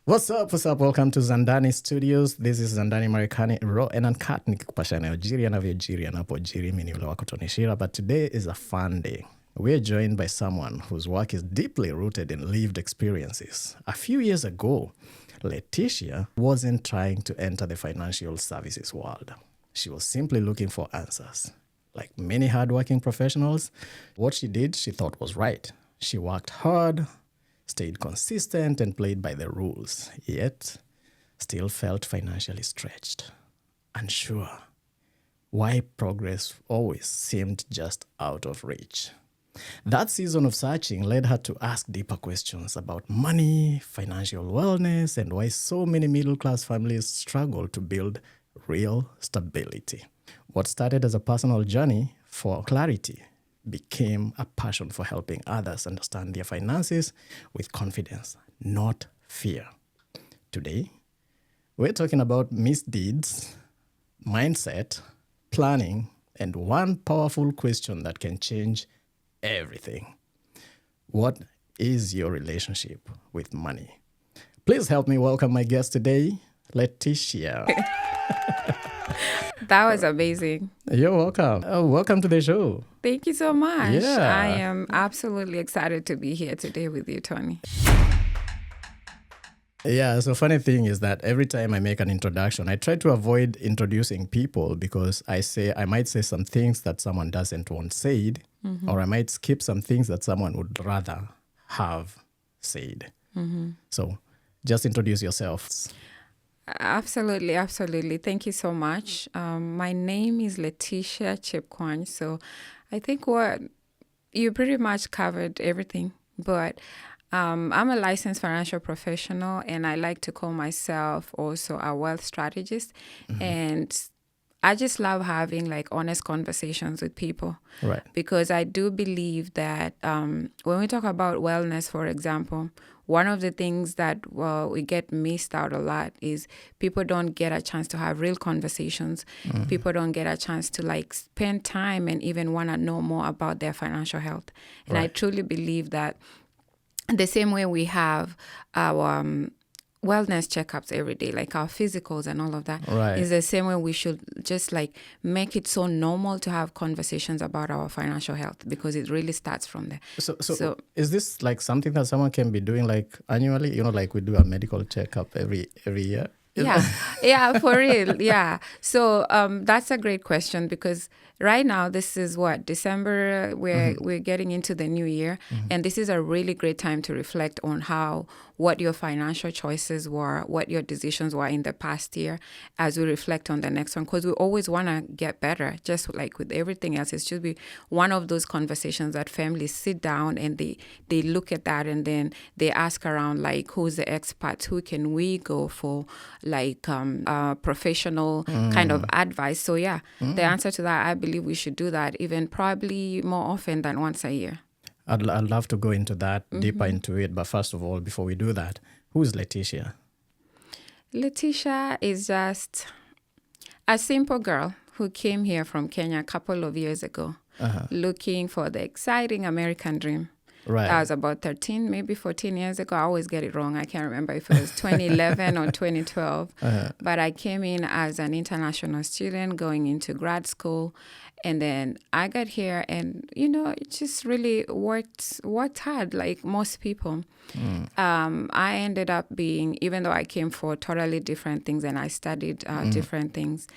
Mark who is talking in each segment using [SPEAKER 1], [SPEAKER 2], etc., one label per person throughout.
[SPEAKER 1] What's up? What's up? Welcome to Zandani Studios. This is Zandani Marekani, raw and uncut. Nikikupasha yanayojiri yanavyojiri yanapojiri. Mimi ni ule wako Tony Shira, but today is a fun day. We're joined by someone whose work is deeply rooted in lived experiences. A few years ago, Leticiah wasn't trying to enter the financial services world. She was simply looking for answers. Like many hardworking professionals, what she did, she thought was right. She worked hard, stayed consistent, and played by the rules, yet still felt financially stretched, unsure why progress always seemed just out of reach. That season of searching led her to ask deeper questions about money, financial wellness, and why so many middle-class families struggle to build real stability. What started as a personal journey for clarity became a passion for helping others understand their finances with confidence, not fear. Today, we're talking about misdeeds, mindset, planning, and one powerful question that can change everything. What is your relationship with money? Please help me welcome my guest today, Leticiah.
[SPEAKER 2] That was amazing.
[SPEAKER 1] You're welcome. Welcome to the show.
[SPEAKER 2] Thank you so much.
[SPEAKER 1] Yeah.
[SPEAKER 2] I am absolutely excited to be here today with you, Tony.
[SPEAKER 1] Yeah, so funny thing is that every time I make an introduction, I try to avoid introducing people because I might say some things that someone doesn't want said, or I might skip some things that someone would rather have said. So just introduce yourselves.
[SPEAKER 2] Absolutely. Thank you so much. My name is Leticiah Chepkwany. So I think you pretty much covered everything. But I'm a licensed financial professional, and I like to call myself also a wealth strategist. And I just love having honest conversations with people.
[SPEAKER 1] Right.
[SPEAKER 2] Because I do believe that when we talk about wellness, for example, one of the things that we get missed out a lot is people don't get a chance to have real conversations. People don't get a chance to spend time and even want to know more about their financial health. And I truly believe that the same way we have our wellness checkups every day, like our physicals and all of that, is the same way we should just make it so normal to have conversations about our financial health, because it really starts from there.
[SPEAKER 1] So is this something that someone can be doing annually? We do a medical checkup every year.
[SPEAKER 2] Yeah, for real. Yeah. So that's a great question, because right now, this is December, we're getting into the new year. And this is a really great time to reflect on what your financial choices were, what your decisions were in the past year, as we reflect on the next one. Because we always want to get better, just like with everything else. It should be one of those conversations that families sit down and they look at that, and then they ask around, who's the expert? Who can we go for, professional kind of advice? So the answer to that, I believe we should do that even probably more often than once a year.
[SPEAKER 1] I'd love to go into that, deeper into it. But first of all, before we do that, who is Leticiah?
[SPEAKER 2] Leticiah is just a simple girl who came here from Kenya a couple of years ago, looking for the exciting American dream.
[SPEAKER 1] Right.
[SPEAKER 2] That was about 13, maybe 14 years ago. I always get it wrong. I can't remember if it was 2011 or 2012. But I came in as an international student going into grad school. And then I got here and, it just really worked hard like most people. I ended up being, even though I came for totally different things and I studied different things,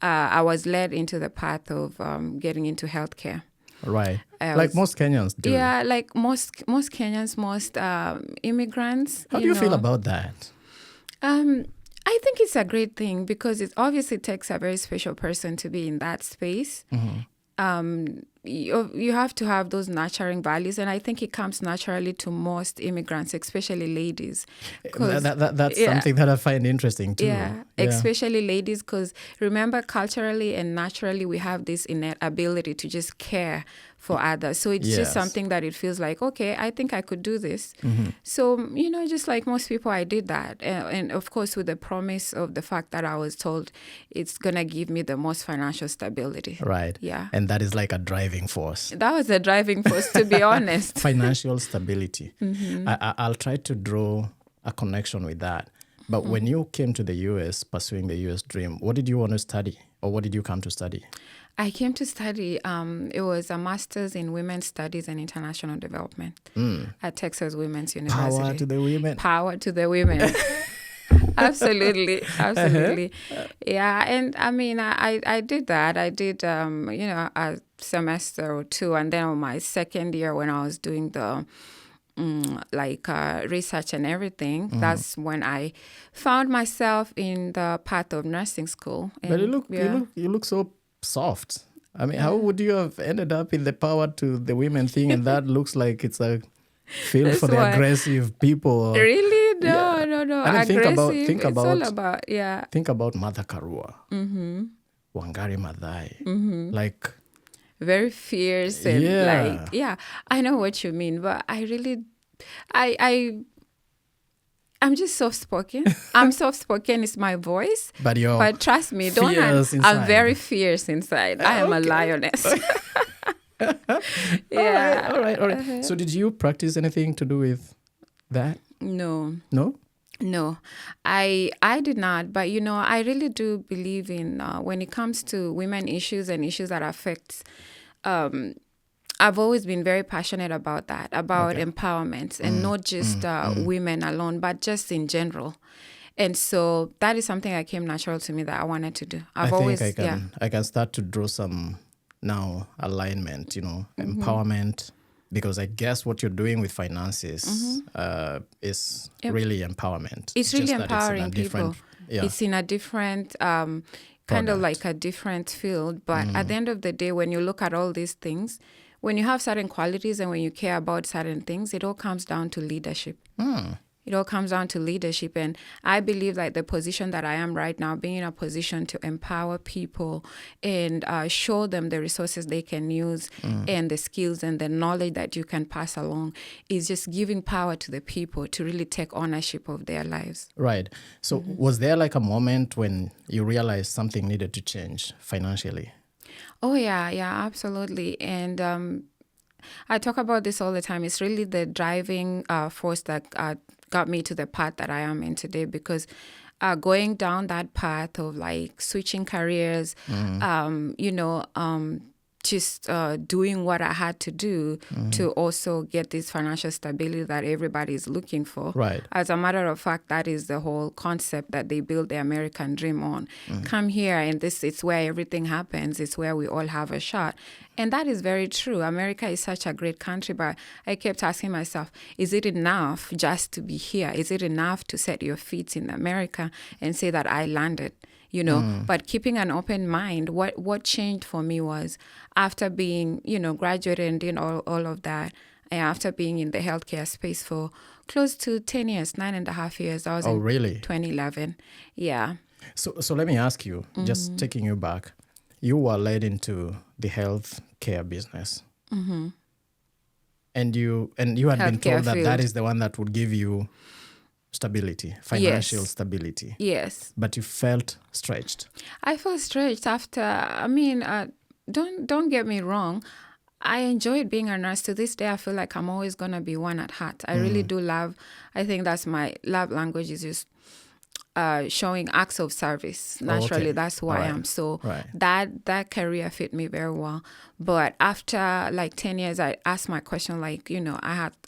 [SPEAKER 2] I was led into the path of getting into healthcare.
[SPEAKER 1] Right. Like most Kenyans do.
[SPEAKER 2] Yeah, like most Kenyans, most immigrants.
[SPEAKER 1] How do you feel about that?
[SPEAKER 2] I think it's a great thing, because it obviously takes a very special person to be in that space. You have to have those nurturing values, and I think it comes naturally to most immigrants, especially ladies.
[SPEAKER 1] That's something that I find interesting too.
[SPEAKER 2] Yeah, especially ladies, because remember, culturally and naturally, we have this innate ability to just care for others. So it's just something that it feels like, okay, I think I could do this. So, just like most people, I did that. And of course, with the promise of the fact that I was told it's going to give me the most financial stability.
[SPEAKER 1] Right.
[SPEAKER 2] Yeah.
[SPEAKER 1] And that is like a driving force.
[SPEAKER 2] That was a driving force, to be honest.
[SPEAKER 1] Financial stability. I'll try to draw a connection with that. But when you came to the US, pursuing the US dream, what did you want to study, or what did you come to study?
[SPEAKER 2] I came to study, it was a master's in women's studies and international development at Texas Women's University.
[SPEAKER 1] Power to the women.
[SPEAKER 2] Power to the women. Absolutely. Absolutely. Yeah. And I mean, I did that. I did, a semester or two. And then on my second year, when I was doing the research and everything, that's when I found myself in the path of nursing school. And,
[SPEAKER 1] But you look so soft. I mean, how would you have ended up in the power to the women thing? And that looks like it's a field for the aggressive people.
[SPEAKER 2] Really? No.
[SPEAKER 1] I mean,
[SPEAKER 2] Aggressive.
[SPEAKER 1] think
[SPEAKER 2] it's
[SPEAKER 1] about
[SPEAKER 2] all about,
[SPEAKER 1] Think about Mother Karua, Wangari Maathai, like
[SPEAKER 2] very fierce and I know what you mean, but I really, I'm just soft spoken. I'm soft spoken. It's my voice.
[SPEAKER 1] But
[SPEAKER 2] trust me, I'm very fierce inside. I am a lioness. Yeah.
[SPEAKER 1] All right. So did you practice anything to do with that?
[SPEAKER 2] No.
[SPEAKER 1] No,
[SPEAKER 2] I did not. But, I really do believe in when it comes to women issues and issues that affect, I've always been very passionate about that, about empowerment and not just women alone, but just in general. And so that is something that came natural to me that I wanted to do. I
[SPEAKER 1] can start to draw some now alignment, empowerment. Because I guess what you're doing with finances is really empowerment.
[SPEAKER 2] It's really empowering people. It's in a different, kind of like a different field. But at the end of the day, when you look at all these things, when you have certain qualities and when you care about certain things, it all comes down to leadership. It all comes down to leadership. And I believe that the position that I am right now, being in a position to empower people and show them the resources they can use and the skills and the knowledge that you can pass along, is just giving power to the people to really take ownership of their lives.
[SPEAKER 1] Right. So was there like a moment when you realized something needed to change financially?
[SPEAKER 2] Oh, yeah, absolutely. And I talk about this all the time. It's really the driving force that got me to the path that I am in today, because going down that path of like switching careers, just doing what I had to do to also get this financial stability that everybody is looking for.
[SPEAKER 1] Right.
[SPEAKER 2] As a matter of fact, that is the whole concept that they build the American dream on. Come here and it's where everything happens. It's where we all have a shot. And that is very true. America is such a great country, but I kept asking myself, is it enough just to be here? Is it enough to set your feet in America and say that I landed? But keeping an open mind, what changed for me was after being, graduated and doing all of that, and after being in the healthcare space for close to 10 years, 9.5 years. I was in
[SPEAKER 1] really?
[SPEAKER 2] 2011. Yeah.
[SPEAKER 1] So let me ask you, just taking you back, you were led into the healthcare business. And you had been told that is the one that would give you stability, financial stability.
[SPEAKER 2] Yes.
[SPEAKER 1] But you felt stretched.
[SPEAKER 2] I felt stretched after, don't get me wrong. I enjoyed being a nurse. To this day, I feel like I'm always going to be one at heart. I really do I think that's my love language, is just showing acts of service. Naturally, that's who I am. So that career fit me very well. But after like 10 years, I asked my question, I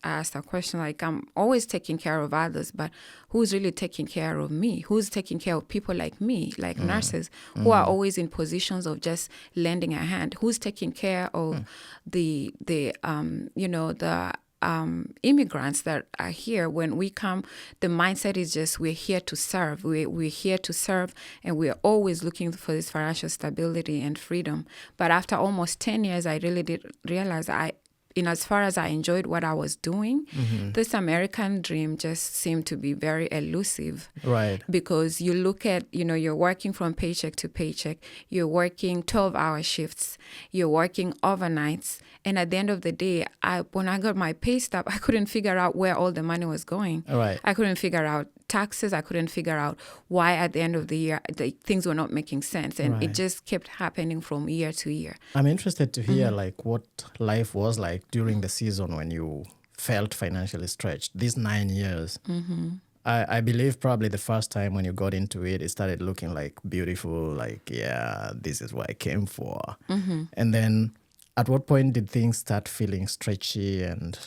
[SPEAKER 2] asked a question, I'm always taking care of others, but who's really taking care of me? Who's taking care of people like me, like nurses, who are always in positions of just lending a hand? Who's taking care of the immigrants that are here? When we come, the mindset is just we're here to serve. We're here to serve, and we're always looking for this financial stability and freedom. But after almost 10 years, I really did realize as far as I enjoyed what I was doing, this American dream just seemed to be very elusive.
[SPEAKER 1] Right.
[SPEAKER 2] Because you look at, you're working from paycheck to paycheck. You're working 12-hour shifts. You're working overnights. And at the end of the day, when I got my pay stub, I couldn't figure out where all the money was going.
[SPEAKER 1] Right.
[SPEAKER 2] I couldn't figure out taxes. I couldn't figure out why at the end of the year things were not making sense. And it just kept happening from year to year.
[SPEAKER 1] I'm interested to hear what life was like during the season when you felt financially stretched. These 9 years, I believe probably the first time when you got into it, it started looking like beautiful, like, yeah, this is what I came for. And then at what point did things start feeling stretchy and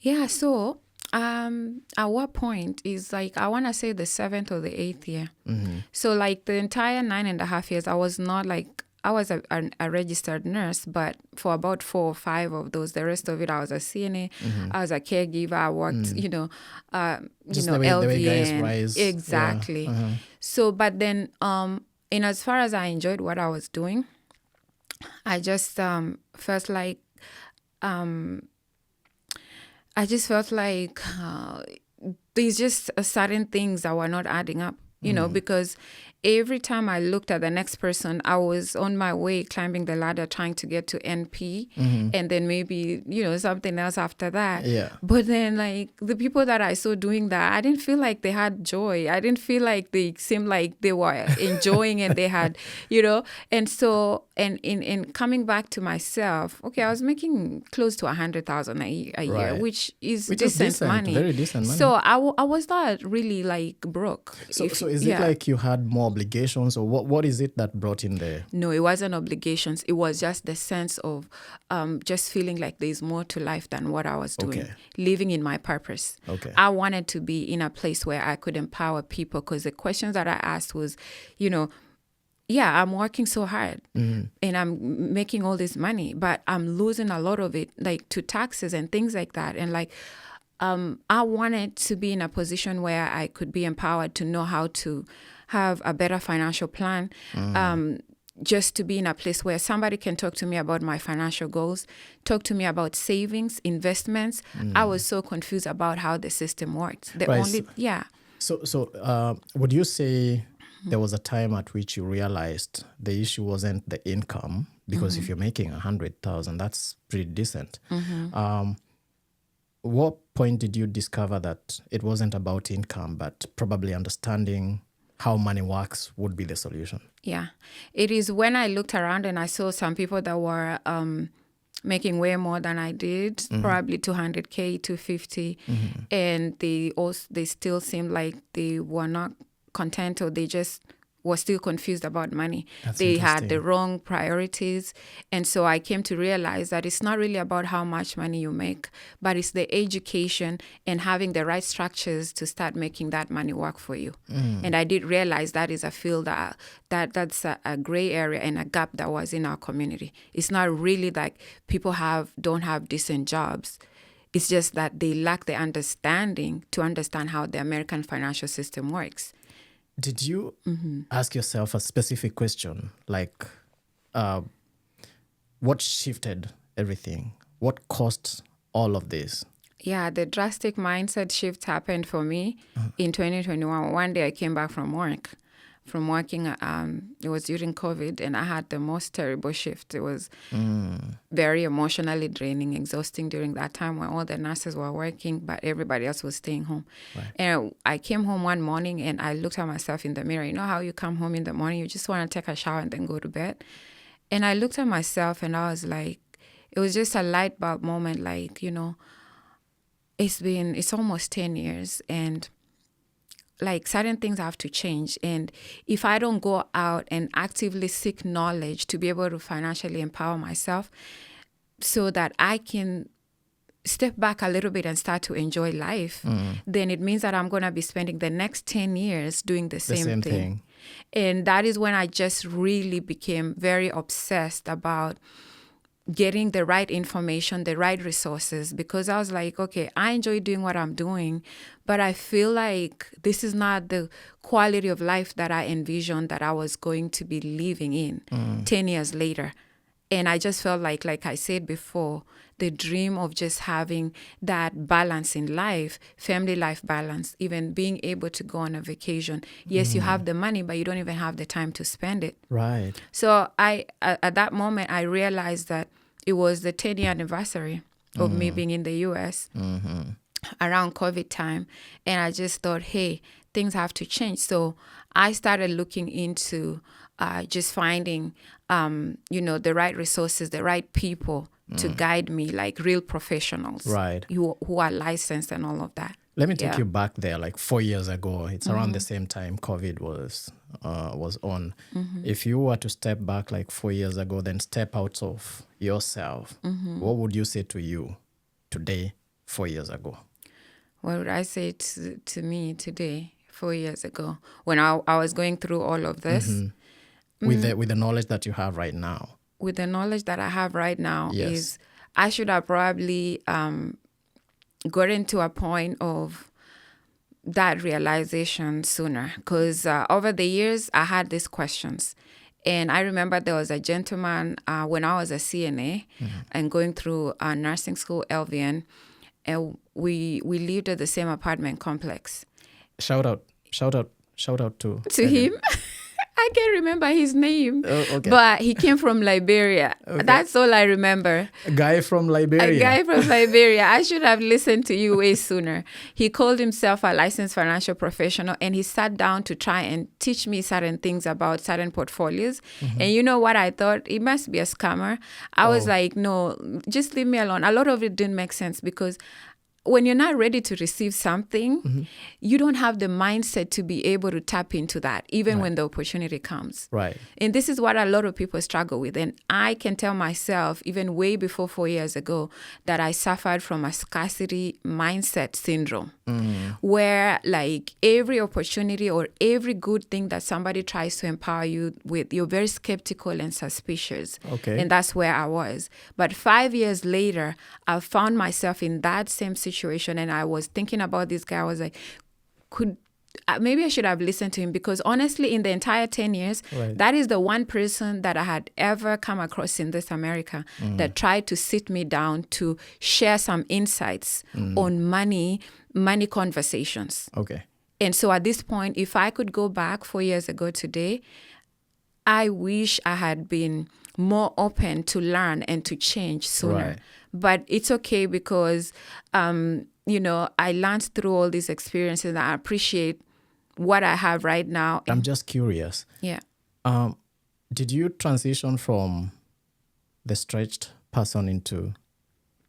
[SPEAKER 2] Yeah, so at what point is like, I want to say the 7th or the 8th year. So like the entire 9.5 years, I was not like, I was a registered nurse, but for about 4 or 5 of those, the rest of it, I was a CNA, I was a caregiver, I worked,
[SPEAKER 1] just the way guys
[SPEAKER 2] LVN.
[SPEAKER 1] rise?
[SPEAKER 2] Exactly.
[SPEAKER 1] Yeah.
[SPEAKER 2] So, but then, in as far as I enjoyed what I was doing, I just felt like, there's just certain things that were not adding up, because every time I looked at the next person, I was on my way climbing the ladder trying to get to NP and then maybe, something else after that.
[SPEAKER 1] Yeah.
[SPEAKER 2] But then like the people that I saw doing that, I didn't feel like they had joy. I didn't feel like they seemed like they were enjoying and they had, and so, and in coming back to myself, okay, I was making close to 100,000 a year,
[SPEAKER 1] Right.
[SPEAKER 2] which is
[SPEAKER 1] Which is
[SPEAKER 2] decent money.
[SPEAKER 1] very decent money.
[SPEAKER 2] So I was not really like broke.
[SPEAKER 1] So is it like you had more obligations, or what is it that brought in there?
[SPEAKER 2] No, it wasn't obligations. It was just the sense of just feeling like there's more to life than what I was doing,
[SPEAKER 1] Okay.
[SPEAKER 2] living in my purpose.
[SPEAKER 1] Okay.
[SPEAKER 2] I wanted to be in a place where I could empower people, because the questions that I asked was, yeah, I'm working so hard and I'm making all this money, but I'm losing a lot of it, like to taxes and things like that. And like, I wanted to be in a position where I could be empowered to know how to have a better financial plan, just to be in a place where somebody can talk to me about my financial goals, talk to me about savings, investments. I was so confused about how the system worked.
[SPEAKER 1] So would you say there was a time at which you realized the issue wasn't the income? Because if you're making 100,000, that's pretty decent. What point did you discover that it wasn't about income, but probably understanding how money works would be the solution?
[SPEAKER 2] Yeah, it is when I looked around and I saw some people that were making way more than I did, probably 200K, 250, and they still seemed like they were not content, or they just were still confused about money. They had the wrong priorities. And so I came to realize that it's not really about how much money you make, but it's the education and having the right structures to start making that money work for you. And I did realize that is a field that's a gray area and a gap that was in our community. It's not really like people don't have decent jobs. It's just that they lack the understanding to understand how the American financial system works.
[SPEAKER 1] Did you ask yourself a specific question, like what shifted everything? What caused all of this?
[SPEAKER 2] Yeah, the drastic mindset shift happened for me in 2021. One day I came back from working. It was during COVID, and I had the most terrible shift. It was very emotionally draining, exhausting during that time when all the nurses were working, but everybody else was staying home.
[SPEAKER 1] Right.
[SPEAKER 2] And I came home one morning and I looked at myself in the mirror. You know how you come home in the morning, you just want to take a shower and then go to bed? And I looked at myself and I was like, it was just a light bulb moment, like, it's almost 10 years and like certain things have to change. And if I don't go out and actively seek knowledge to be able to financially empower myself so that I can step back a little bit and start to enjoy life, then it means that I'm going to be spending the next 10 years doing the same thing. And that is when I just really became very obsessed about getting the right information, the right resources, because I was like, okay, I enjoy doing what I'm doing, but I feel like this is not the quality of life that I envisioned that I was going to be living in 10 years later. And I just felt like I said before, the dream of just having that balance in life, family life balance, even being able to go on a vacation. Yes, you have the money, but you don't even have the time to spend it.
[SPEAKER 1] Right.
[SPEAKER 2] So at that moment, I realized that it was the 10-year anniversary of me being in the U.S. Around COVID time. And I just thought, hey, things have to change. So I started looking into just finding, the right resources, the right people to guide me, like real professionals,
[SPEAKER 1] Right.
[SPEAKER 2] who are licensed and all of that.
[SPEAKER 1] Let me take
[SPEAKER 2] Yeah.
[SPEAKER 1] you back there, like 4 years ago. It's around the same time COVID was on. If you were to step back like 4 years ago, then step out of yourself, what would you say to you today, 4 years ago?
[SPEAKER 2] What would I say to me today, 4 years ago, when I was going through all of this?
[SPEAKER 1] With the knowledge that you have right now?
[SPEAKER 2] With the knowledge that I have right now,
[SPEAKER 1] Yes.
[SPEAKER 2] is I should have probably gotten to a point of that realization sooner, because over the years I had these questions. And I remember there was a gentleman when I was a CNA and going through nursing school, LVN, and we lived at the same apartment complex.
[SPEAKER 1] Shout out to
[SPEAKER 2] To him, I can't remember his name,
[SPEAKER 1] okay.
[SPEAKER 2] but he came from Liberia. That's all I remember.
[SPEAKER 1] A guy from Liberia.
[SPEAKER 2] A guy from Liberia. I should have listened to you way sooner. He called himself a licensed financial professional, and he sat down to try and teach me certain things about certain portfolios. And you know what I thought? He must be a scammer. I was like, no, just leave me alone. A lot of it didn't make sense, because when you're not ready to receive something, you don't have the mindset to be able to tap into that, even when the opportunity comes.
[SPEAKER 1] Right.
[SPEAKER 2] And this is what a lot of people struggle with. And I can tell myself, even way before 4 years ago, that I suffered from a scarcity mindset syndrome, where like every opportunity or every good thing that somebody tries to empower you with, you're very skeptical and suspicious.
[SPEAKER 1] Okay.
[SPEAKER 2] And that's where I was. But 5 years later, I found myself in that same situation, and I was thinking about this guy. I was like, maybe I should have listened to him, because honestly, in the entire 10 years, that is the one person that I had ever come across in this America that tried to sit me down to share some insights on money conversations.
[SPEAKER 1] Okay.
[SPEAKER 2] And so at this point, if I could go back 4 years ago today, I wish I had been more open to learn and to change sooner.
[SPEAKER 1] Right.
[SPEAKER 2] But it's okay, because, I learned through all these experiences, and I appreciate what I have right now.
[SPEAKER 1] I'm just curious.
[SPEAKER 2] Yeah.
[SPEAKER 1] Did you transition from the stretched person into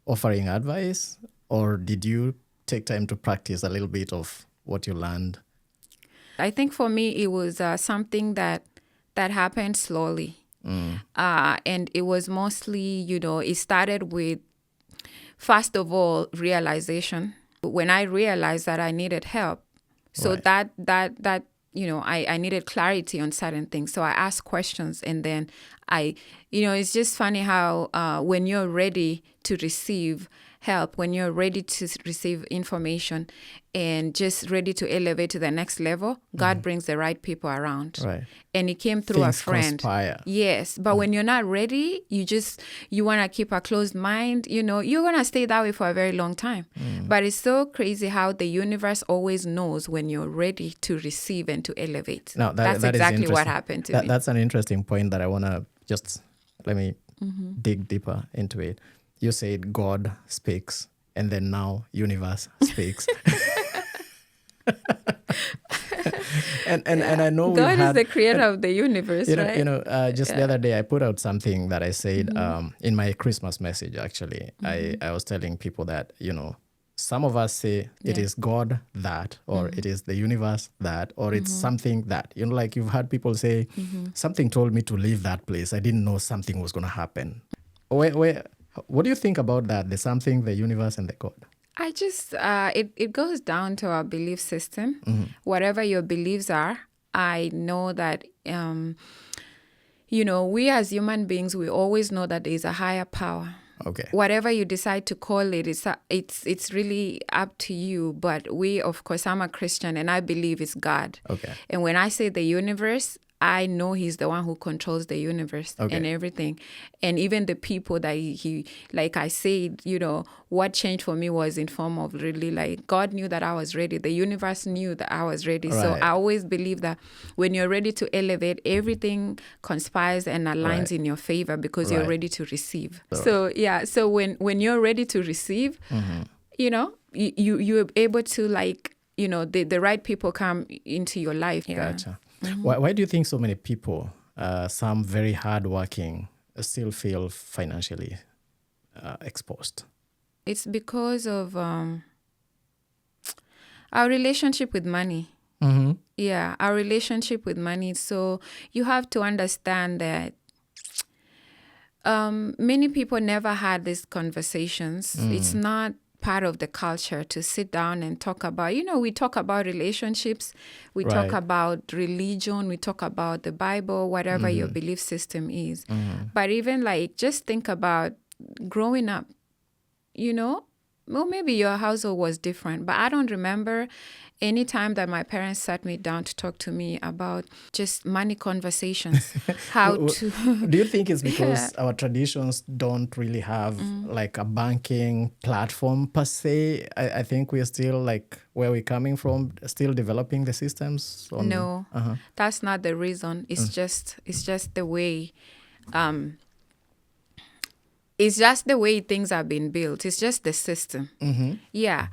[SPEAKER 1] offering advice, or did you take time to practice a little bit of what you learned?
[SPEAKER 2] I think for me, it was something that happened slowly. And it was mostly, it started with, first of all, realization. When I realized that I needed help, so that I needed clarity on certain things. So I asked questions, and then it's just funny how when you're ready to receive help, when you're ready to receive information and just ready to elevate to the next level, God brings the right people around.
[SPEAKER 1] Right.
[SPEAKER 2] And it came through
[SPEAKER 1] Things
[SPEAKER 2] a friend.
[SPEAKER 1] conspire.
[SPEAKER 2] Yes. But when you're not ready, you want to keep a closed mind, you're going to stay that way for a very long time. But it's so crazy how the universe always knows when you're ready to receive and to elevate.
[SPEAKER 1] Now,
[SPEAKER 2] That's
[SPEAKER 1] that is
[SPEAKER 2] exactly what
[SPEAKER 1] interesting.
[SPEAKER 2] happened to me.
[SPEAKER 1] That's an interesting point that I want to just, let me dig deeper into it. You said God speaks, and then now universe speaks. and I know
[SPEAKER 2] God is the creator of the universe, right?
[SPEAKER 1] Just the other day I put out something that I said in my Christmas message. Actually, I was telling people that some of us say it is God that, or it is the universe that, or it's something that. Like you've heard people say, something told me to leave that place. I didn't know something was going to happen. What do you think about that? The something, the universe, and the God?
[SPEAKER 2] I just, it goes down to our belief system. Whatever your beliefs are, I know that, we as human beings, we always know that there is a higher power.
[SPEAKER 1] Okay.
[SPEAKER 2] Whatever you decide to call it, it's really up to you. But we, of course, I'm a Christian, and I believe it's God.
[SPEAKER 1] Okay.
[SPEAKER 2] And when I say the universe, I know he's the one who controls the universe and everything. And even the people that he, like I said, what changed for me was in form of really like God knew that I was ready. The universe knew that I was ready. Right. So I always believe that when you're ready to elevate, everything conspires and aligns in your favor because you're ready to receive. So when you're ready to receive, you're able to the right people come into your life. Yeah.
[SPEAKER 1] Gotcha. Why do you think so many people, some very hardworking, still feel financially exposed?
[SPEAKER 2] It's because of Our relationship with money.
[SPEAKER 1] Mm-hmm.
[SPEAKER 2] Yeah, our relationship with money. So you have to understand that many people never had these conversations. It's not part of the culture to sit down and talk about, we talk about relationships, we talk
[SPEAKER 1] Right.
[SPEAKER 2] about religion, we talk about the Bible, whatever your belief system is. But even like, just think about growing up, well, maybe your household was different, but I don't remember any time that my parents sat me down to talk to me about just money conversations, how to.
[SPEAKER 1] Do you think it's because
[SPEAKER 2] Yeah.
[SPEAKER 1] our traditions don't really have like a banking platform per se? I think we're still like where we're coming from, still developing the systems.
[SPEAKER 2] No, that's not the reason. It's just the way. It's just the way things have been built. It's just the system. Yeah.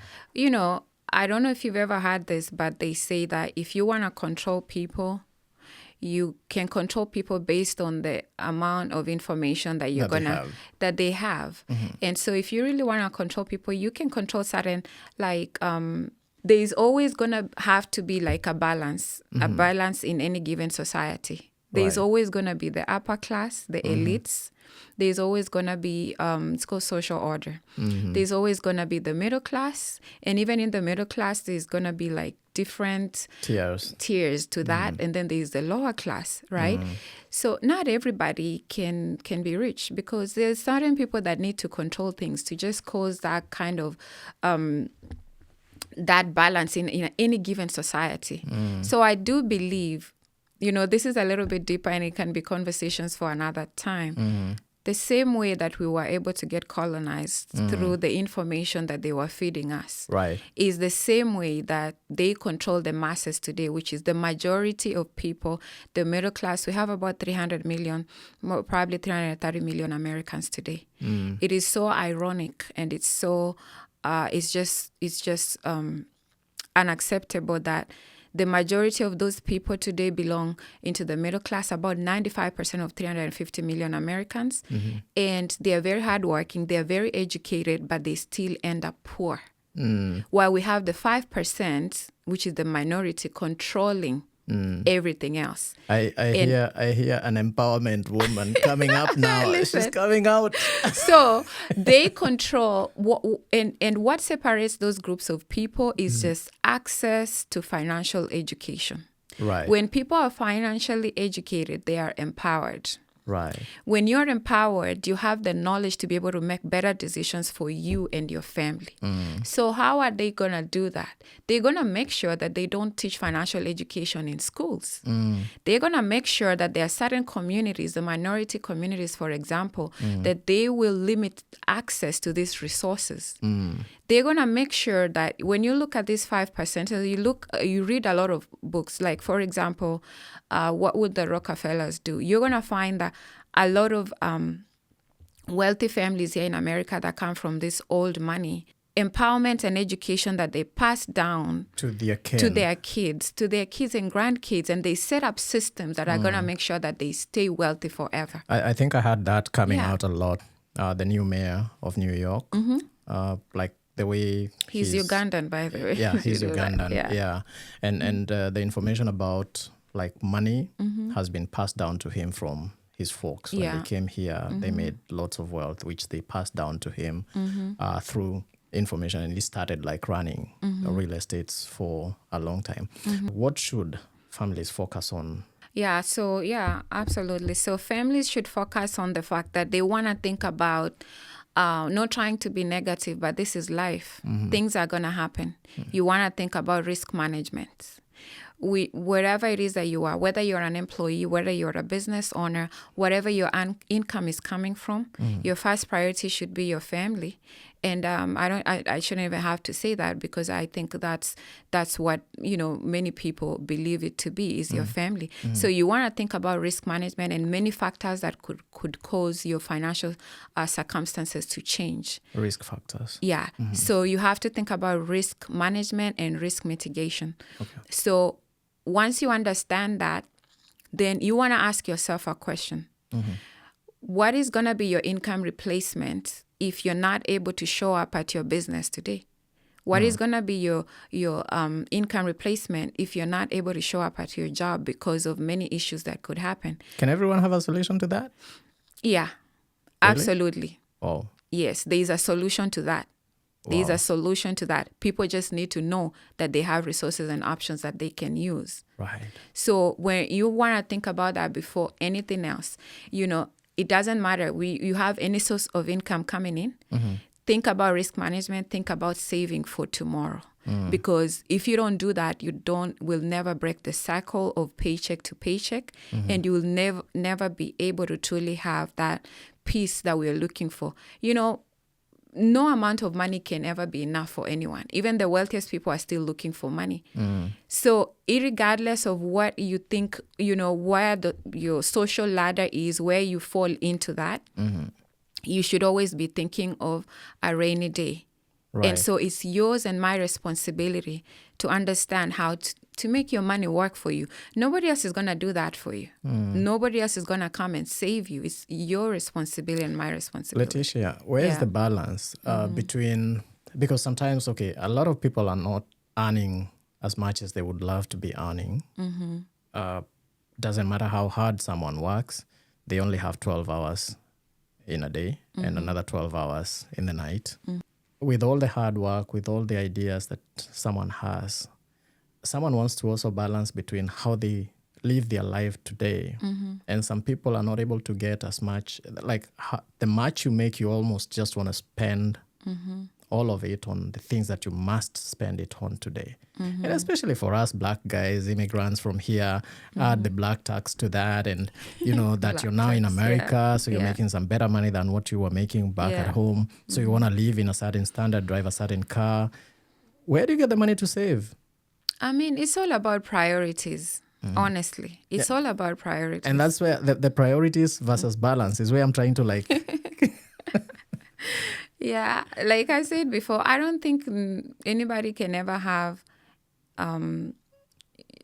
[SPEAKER 2] I don't know if you've ever had this, but they say that if you want to control people, you can control people based on the amount of information that you're that they have. And so if you really want to control people, you can control certain, like, there's always going to have to be like a balance in any given society. There's
[SPEAKER 1] Right.
[SPEAKER 2] always going to be the upper class, the elites. There's always going to be, it's called social order. There's always going to be the middle class. And even in the middle class, there's going to be like different tiers to that. And then there's the lower class, right? So not everybody can be rich, because there's certain people that need to control things to just cause that kind of that balance in any given society. So I do believe, this is a little bit deeper and it can be conversations for another time. The same way that we were able to get colonized through the information that they were feeding us,
[SPEAKER 1] Right.
[SPEAKER 2] is the same way that they control the masses today, which is the majority of people, the middle class. We have about 300 million, probably 330 million Americans today. It is so ironic, and it's so, it's just unacceptable that the majority of those people today belong into the middle class, about 95% of 350 million Americans. And they are very hardworking, they are very educated, but they still end up poor. While we have the 5%, which is the minority, controlling everything else.
[SPEAKER 1] I hear an empowerment woman coming up now. She's coming out.
[SPEAKER 2] So they control and what separates those groups of people is just access to financial education.
[SPEAKER 1] Right.
[SPEAKER 2] When people are financially educated, they are empowered.
[SPEAKER 1] Right.
[SPEAKER 2] When you're empowered, you have the knowledge to be able to make better decisions for you and your family. So how are they going to do that? They're going to make sure that they don't teach financial education in schools. They're going to make sure that there are certain communities, the minority communities, for example, that they will limit access to these resources. They're going to make sure that when you look at these 5%, you read a lot of books. Like, for example, what would the Rockefellers do? You're going to find that a lot of wealthy families here in America that come from this old money, empowerment and education that they pass down
[SPEAKER 1] to their kids
[SPEAKER 2] and grandkids, and they set up systems that are going to make sure that they stay wealthy forever.
[SPEAKER 1] I think I had that coming out a lot. The new mayor of New York, like the way
[SPEAKER 2] he's Ugandan, by the way.
[SPEAKER 1] Yeah, he's Ugandan.
[SPEAKER 2] Yeah.
[SPEAKER 1] And the information about like money has been passed down to him from his folks. When they came here, they made lots of wealth, which they passed down to him through information, and he started like running real estates for a long time. What should families focus on?
[SPEAKER 2] Yeah, so absolutely. So families should focus on the fact that they want to think about not trying to be negative, but this is life. Things are going to happen. You want to think about risk management. Wherever it is that you are, whether you're an employee, whether you're a business owner, whatever your income is coming from, your first priority should be your family. And I shouldn't even have to say that, because I think that's what many people believe it to be, is your family. So you want to think about risk management and many factors that could cause your financial circumstances to change.
[SPEAKER 1] Risk factors.
[SPEAKER 2] Yeah. So you have to think about risk management and risk mitigation. Okay. So once you understand that, then you want to ask yourself a question. What is going to be your income replacement if you're not able to show up at your business today? What is going to be your income replacement if you're not able to show up at your job because of many issues that could happen?
[SPEAKER 1] Can everyone have a solution to that?
[SPEAKER 2] Yeah, absolutely.
[SPEAKER 1] Oh,
[SPEAKER 2] Yes, there is a solution to that. There is
[SPEAKER 1] wow.
[SPEAKER 2] a solution to that. People just need to know that they have resources and options that they can use.
[SPEAKER 1] Right.
[SPEAKER 2] So when you want to think about that before anything else, it doesn't matter. You have any source of income coming in. Think about risk management. Think about saving for tomorrow. Because if you don't do that, will never break the cycle of paycheck to paycheck, and you will never be able to truly have that peace that we are looking for. No amount of money can ever be enough for anyone. Even the wealthiest people are still looking for money. So irregardless of what you think, where your social ladder is, where you fall into that, you should always be thinking of a rainy day.
[SPEAKER 1] Right.
[SPEAKER 2] And so it's yours and my responsibility to understand how to make your money work for you. Nobody else is going to do that for you. Nobody else is going to come and save you. It's your responsibility and my responsibility.
[SPEAKER 1] Leticiah, where is the balance between, because sometimes, a lot of people are not earning as much as they would love to be earning. Doesn't matter how hard someone works, they only have 12 hours in a day and another 12 hours in the night. With all the hard work, with all the ideas that someone has, someone wants to also balance between how they live their life today. And some people are not able to get as much, the much you make, you almost just want to spend all of it on the things that you must spend it on today. And especially for us Black guys, immigrants from here, add the black tax to that, and that you're now in America, so you're making some better money than what you were making back at home. So you want to live in a certain standard, drive a certain car. Where do you get the money to save?
[SPEAKER 2] I mean, it's all about priorities. Honestly, it's all about priorities.
[SPEAKER 1] And that's where the priorities versus balance is where I'm trying to
[SPEAKER 2] Yeah, like I said before, I don't think anybody can ever have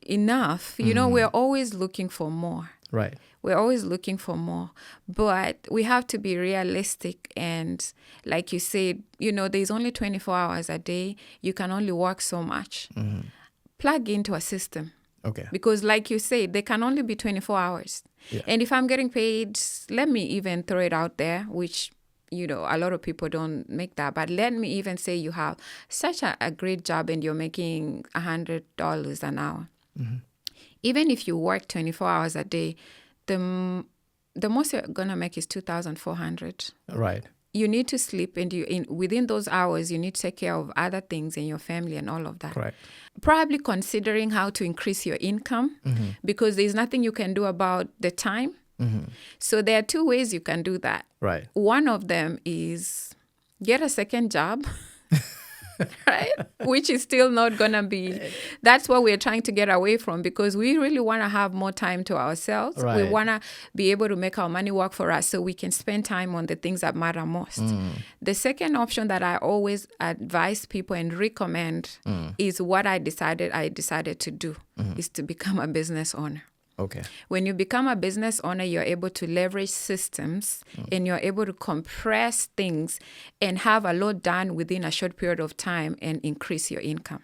[SPEAKER 2] enough. We're always looking for more.
[SPEAKER 1] Right.
[SPEAKER 2] We're always looking for more. But we have to be realistic. And like you said, there's only 24 hours a day. You can only work so much. Plug into a system.
[SPEAKER 1] Okay.
[SPEAKER 2] Because like you said, they can only be 24 hours.
[SPEAKER 1] Yeah.
[SPEAKER 2] And if I'm getting paid, let me even throw it out there, which a lot of people don't make that. But let me even say you have such a great job and you're making $100 an hour. Even if you work 24 hours a day, the most you're going to make is $2,400.
[SPEAKER 1] Right.
[SPEAKER 2] You need to sleep, and within those hours, you need to take care of other things in your family and all of that.
[SPEAKER 1] Correct.
[SPEAKER 2] Probably considering how to increase your income, because there's nothing you can do about the time. So there are two ways you can do that.
[SPEAKER 1] Right.
[SPEAKER 2] One of them is get a second job, right? Which is still not going to be, that's what we're trying to get away from, because we really want to have more time to ourselves.
[SPEAKER 1] Right.
[SPEAKER 2] We want to be able to make our money work for us so we can spend time on the things that matter most. The second option that I always advise people and recommend is what I decided to do, is to become a business owner.
[SPEAKER 1] Okay.
[SPEAKER 2] When you become a business owner, you're able to leverage systems and you're able to compress things and have a lot done within a short period of time and increase your income.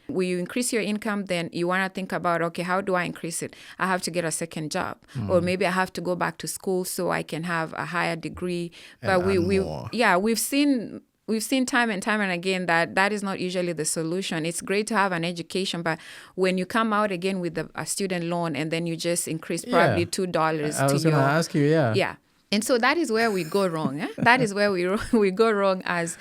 [SPEAKER 2] When you increase your income, then you want to think about, okay, how do I increase it? I have to get a second job, or maybe I have to go back to school so I can have a higher degree. But we've seen time and time and again that is not usually the solution. It's great to have an education, but when you come out again with a student loan and then you just increase probably $2
[SPEAKER 1] I was going to ask you,
[SPEAKER 2] Yeah. And so that is where we go wrong. That is where we go wrong as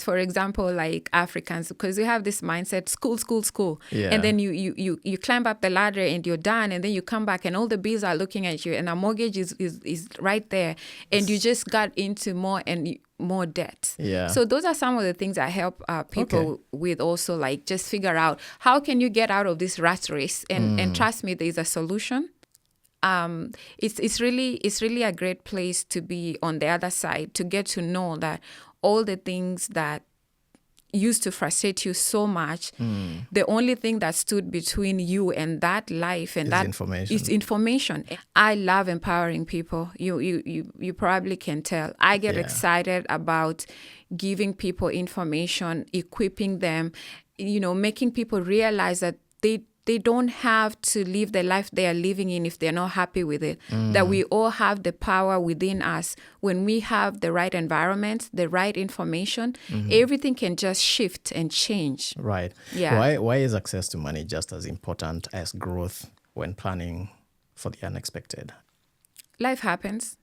[SPEAKER 2] for example, like Africans, because we have this mindset, school.
[SPEAKER 1] Yeah.
[SPEAKER 2] And then you climb up the ladder and you're done, and then you come back and all the bills are looking at you and a mortgage is right there, and you just got into more debt.
[SPEAKER 1] Yeah.
[SPEAKER 2] So those are some of the things I help people with also, like just figure out how can you get out of this rat race, and trust me, there's a solution. It's really a great place to be on the other side, to get to know that all the things that used to frustrate you so much, the only thing that stood between you and that life and that
[SPEAKER 1] information.
[SPEAKER 2] is information. I love empowering people. You probably can tell. I get excited about giving people information, equipping them, making people realize that they don't have to live the life they are living in if they're not happy with it. That we all have the power within us. When we have the right environment, the right information, everything can just shift and change.
[SPEAKER 1] Right.
[SPEAKER 2] Yeah.
[SPEAKER 1] Why is access to money just as important as growth when planning for the unexpected?
[SPEAKER 2] Life happens.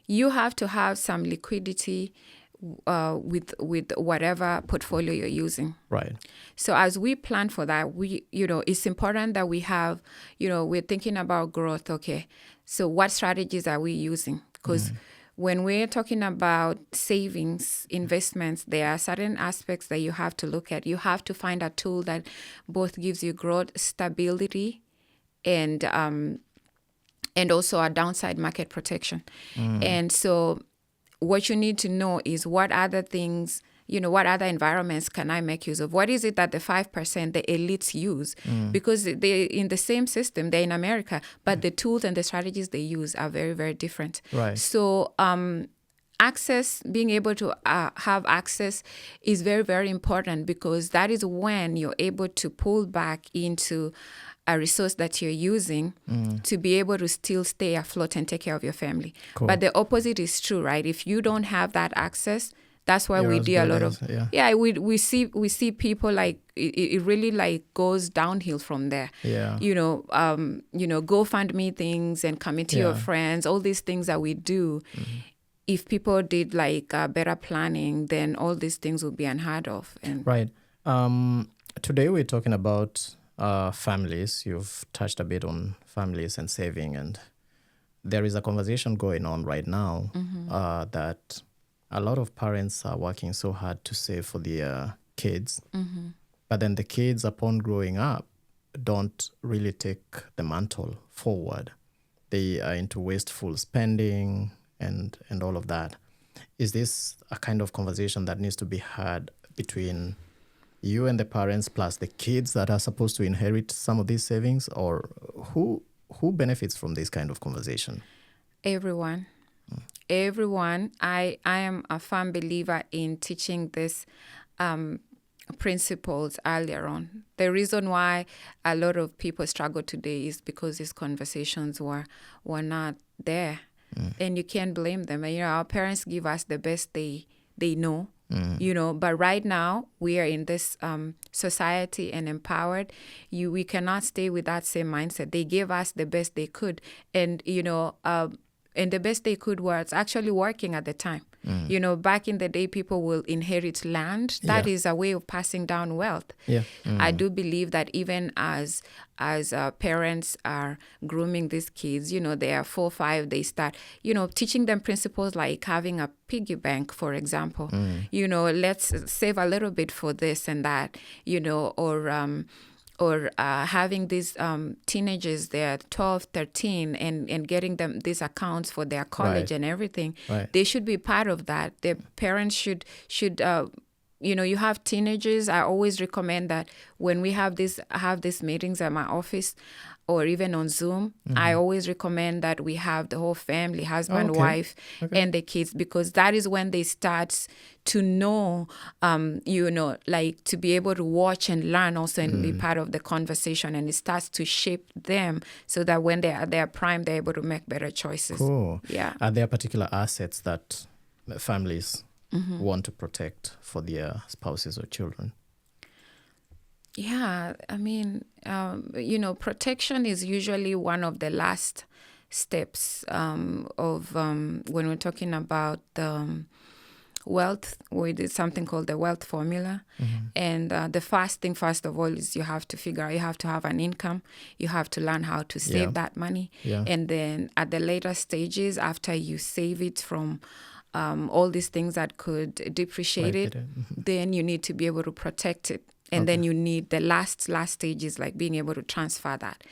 [SPEAKER 2] You have to have some liquidity with whatever portfolio you're using.
[SPEAKER 1] Right.
[SPEAKER 2] So as we plan for that, it's important that we have, we're thinking about growth. Okay, so what strategies are we using? Because when we're talking about savings, investments, there are certain aspects that you have to look at. You have to find a tool that both gives you growth, stability, and also a downside market protection. And so what you need to know is what other things, what other environments can I make use of? What is it that the 5%, the elites use? Because they're in the same system, they're in America, but the tools and the strategies they use are very, very different.
[SPEAKER 1] Right.
[SPEAKER 2] So access, being able to have access is very, very important, because that is when you're able to pull back into a resource that you're using to be able to still stay afloat and take care of your family.
[SPEAKER 1] Cool.
[SPEAKER 2] But the opposite is true, right? If you don't have that access, that's why we do a lot of we see people like it really like goes downhill from there. GoFundMe things and committee of friends, all these things that we do. If people did like better planning, then all these things would be unheard of. And
[SPEAKER 1] right. Today we're talking about families. You've touched a bit on families and saving, and there is a conversation going on right now that a lot of parents are working so hard to save for their kids, but then the kids, upon growing up, don't really take the mantle forward. They are into wasteful spending and all of that. Is this a kind of conversation that needs to be had between you and the parents plus the kids that are supposed to inherit some of these savings, or who benefits from this kind of conversation?
[SPEAKER 2] Everyone. Everyone. I am a firm believer in teaching this principles earlier on. The reason why a lot of people struggle today is because these conversations were not there. And you can't blame them. And, our parents give us the best they know. But right now we are in this society and empowered. We cannot stay with that same mindset. They gave us the best they could, and and the best they could was actually working at the time. Back in the day, people will inherit land. That is a way of passing down wealth. I do believe that even as parents are grooming these kids, they are 4 or 5, they start, teaching them principles like having a piggy bank, for example. Let's save a little bit for this and that, or having these teenagers, they're 12, 13, and getting them these accounts for their college and everything. They should be part of that. Their parents should you have teenagers. I always recommend that when we have these meetings at my office or even on Zoom, I always recommend that we have the whole family, husband, wife, and the kids, because that is when they start to know, like to be able to watch and learn also and be part of the conversation. And it starts to shape them so that when they are at their prime, they're able to make better choices.
[SPEAKER 1] Cool.
[SPEAKER 2] Yeah.
[SPEAKER 1] Are there particular assets that families want to protect for their spouses or children?
[SPEAKER 2] Yeah, I mean, protection is usually one of the last steps of when we're talking about wealth. We did something called the wealth formula. And the first thing, first of all, is you have to figure out, you have to have an income. You have to learn how to save that money. And then at the later stages, after you save it from all these things that could depreciate it, then you need to be able to protect it. And then you need the last stage is like being able to transfer that.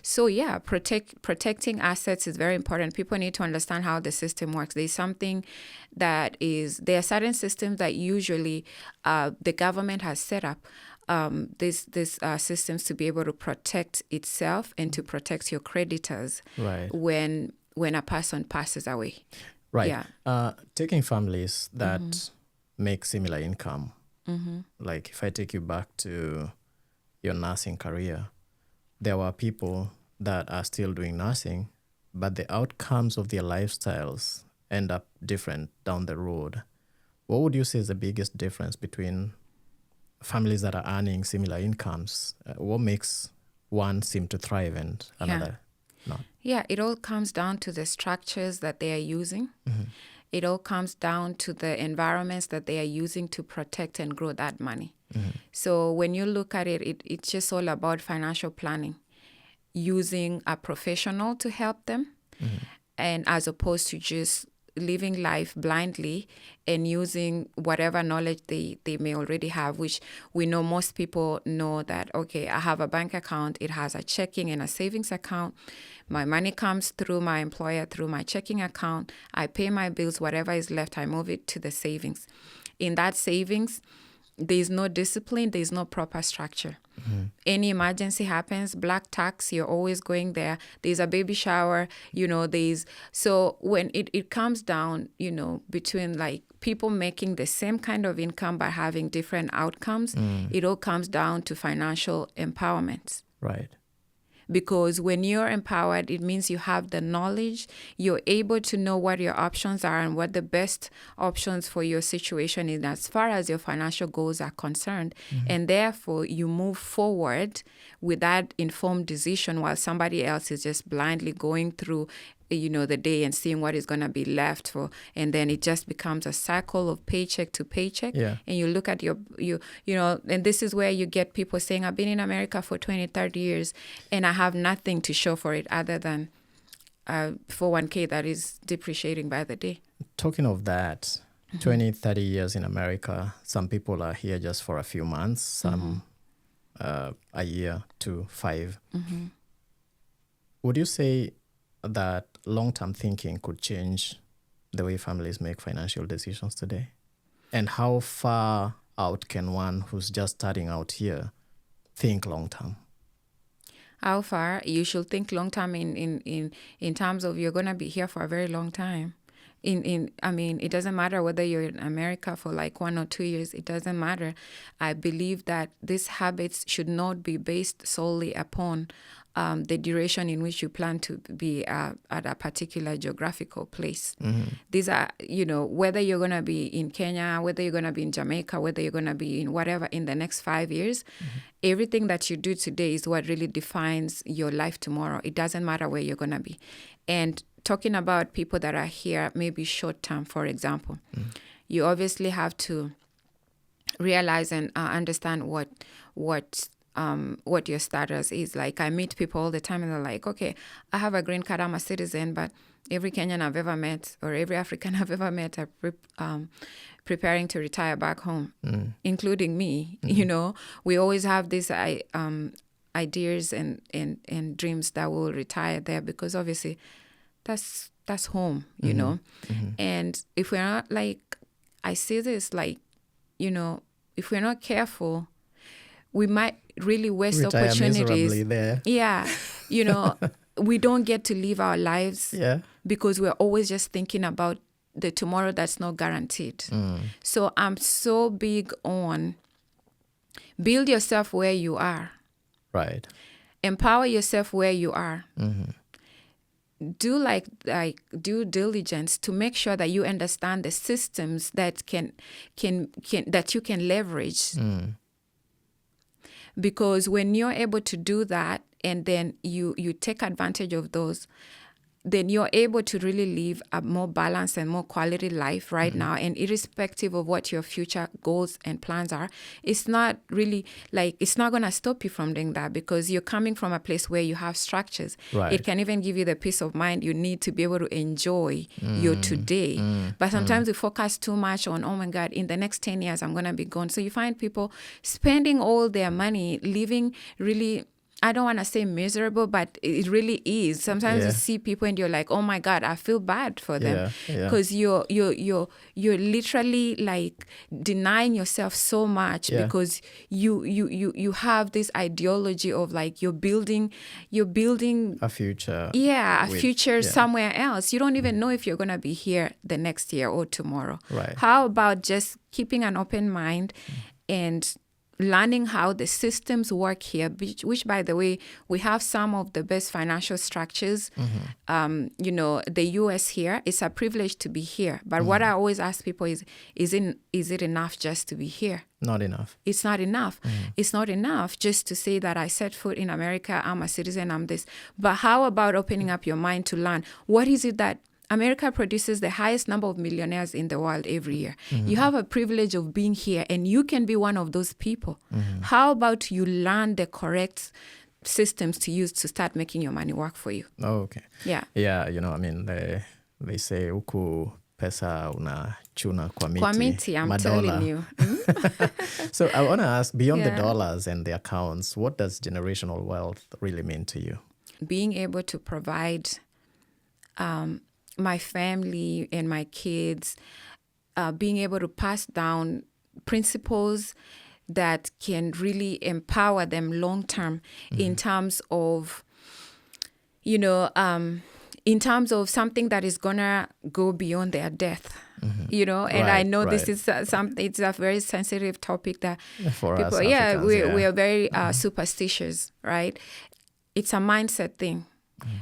[SPEAKER 2] So yeah, protecting assets is very important. People need to understand how the system works. There are certain systems that usually the government has set up. These systems to be able to protect itself and to protect your creditors
[SPEAKER 1] Right.
[SPEAKER 2] when a person passes away.
[SPEAKER 1] Right.
[SPEAKER 2] Yeah.
[SPEAKER 1] Taking families that make similar income, like if I take you back to your nursing career, there were people that are still doing nursing, but the outcomes of their lifestyles end up different down the road. What would you say is the biggest difference between families that are earning similar incomes? What makes one seem to thrive and another not?
[SPEAKER 2] Yeah, it all comes down to the structures that they are using. It all comes down to the environments that they are using to protect and grow that money. So when you look at it, it's just all about financial planning, using a professional to help them, and as opposed to just living life blindly and using whatever knowledge they may already have, which we know most people know that, okay, I have a bank account, it has a checking and a savings account. My money comes through my employer through my checking account. I pay my bills, whatever is left, I move it to the savings. In that savings, there's no discipline, there's no proper structure. Any emergency happens, black tax, you're always going there. There's a baby shower, so when it comes down, between like people making the same kind of income but having different outcomes, it all comes down to financial empowerment.
[SPEAKER 1] Right.
[SPEAKER 2] Because when you're empowered, it means you have the knowledge, you're able to know what your options are and what the best options for your situation is as far as your financial goals are concerned. And therefore, you move forward with that informed decision while somebody else is just blindly going through the day and seeing what is going to be left for, and then it just becomes a cycle of paycheck to paycheck.
[SPEAKER 1] Yeah.
[SPEAKER 2] And you look at and this is where you get people saying, I've been in America for 20, 30 years and I have nothing to show for it other than 401k that is depreciating by the day.
[SPEAKER 1] Talking of that, 20, 30 years in America, some people are here just for a few months, some a year to 5. Would you say that long-term thinking could change the way families make financial decisions today? And how far out can one who's just starting out here think long-term?
[SPEAKER 2] How far? You should think long-term in terms of you're going to be here for a very long time. It doesn't matter whether you're in America for like 1 or 2 years. It doesn't matter. I believe that these habits should not be based solely upon the duration in which you plan to be at a particular geographical place. These are, whether you're going to be in Kenya, whether you're going to be in Jamaica, whether you're going to be in whatever in the next 5 years, everything that you do today is what really defines your life tomorrow. It doesn't matter where you're going to be. And talking about people that are here, maybe short term, for example, you obviously have to realize and understand what your status is. Like, I meet people all the time and they're like, okay, I have a green card, I'm a citizen, but every Kenyan I've ever met or every African I've ever met are preparing to retire back home, including me. We always have these ideas and dreams that we'll retire there because obviously that's home, And if we're not I see this if we're not careful, we might really waste
[SPEAKER 1] Retire
[SPEAKER 2] opportunities.
[SPEAKER 1] miserably there.
[SPEAKER 2] Yeah. We don't get to live our lives because we're always just thinking about the tomorrow that's not guaranteed. So I'm so big on build yourself where you are.
[SPEAKER 1] Right.
[SPEAKER 2] Empower yourself where you are. Do like due diligence to make sure that you understand the systems that can that you can leverage. Because when you're able to do that and then you take advantage of those, then you're able to really live a more balanced and more quality life right now. And irrespective of what your future goals and plans are, it's not really like, it's not going to stop you from doing that, because you're coming from a place where you have structures.
[SPEAKER 1] Right.
[SPEAKER 2] It can even give you the peace of mind you need to be able to enjoy your today. But sometimes we focus too much on, oh my God, in the next 10 years, I'm going to be gone. So you find people spending all their money, living really, I don't want to say miserable, but it really is. Sometimes you see people and you're like, oh my God, I feel bad for them, because you're literally like denying yourself so much because you have this ideology of like you're building
[SPEAKER 1] a future.
[SPEAKER 2] A future somewhere else. You don't even know if you're going to be here the next year or tomorrow.
[SPEAKER 1] Right.
[SPEAKER 2] How about just keeping an open mind and learning how the systems work here, which by the way, we have some of the best financial structures. The US here, it's a privilege to be here. But what I always ask people is it enough just to be here?
[SPEAKER 1] Not enough.
[SPEAKER 2] It's not enough. It's not enough just to say that I set foot in America, I'm a citizen, I'm this. But how about opening up your mind to learn? What is it that America produces the highest number of millionaires in the world every year. You have a privilege of being here, and you can be one of those people. How about you learn the correct systems to use to start making your money work for you?
[SPEAKER 1] Oh, okay.
[SPEAKER 2] Yeah.
[SPEAKER 1] Yeah, I mean, they say huku pesa unachuna kwa miti.
[SPEAKER 2] Kwa miti, I'm
[SPEAKER 1] madola.
[SPEAKER 2] telling you.
[SPEAKER 1] So I want to ask, beyond the dollars and the accounts, what does generational wealth really mean to you?
[SPEAKER 2] Being able to provide my family and my kids, being able to pass down principles that can really empower them long term in terms of, in terms of something that is gonna go beyond their death. And I know this is it's a very sensitive topic that
[SPEAKER 1] for
[SPEAKER 2] people,
[SPEAKER 1] us Africans,
[SPEAKER 2] we are very superstitious, right? It's a mindset thing.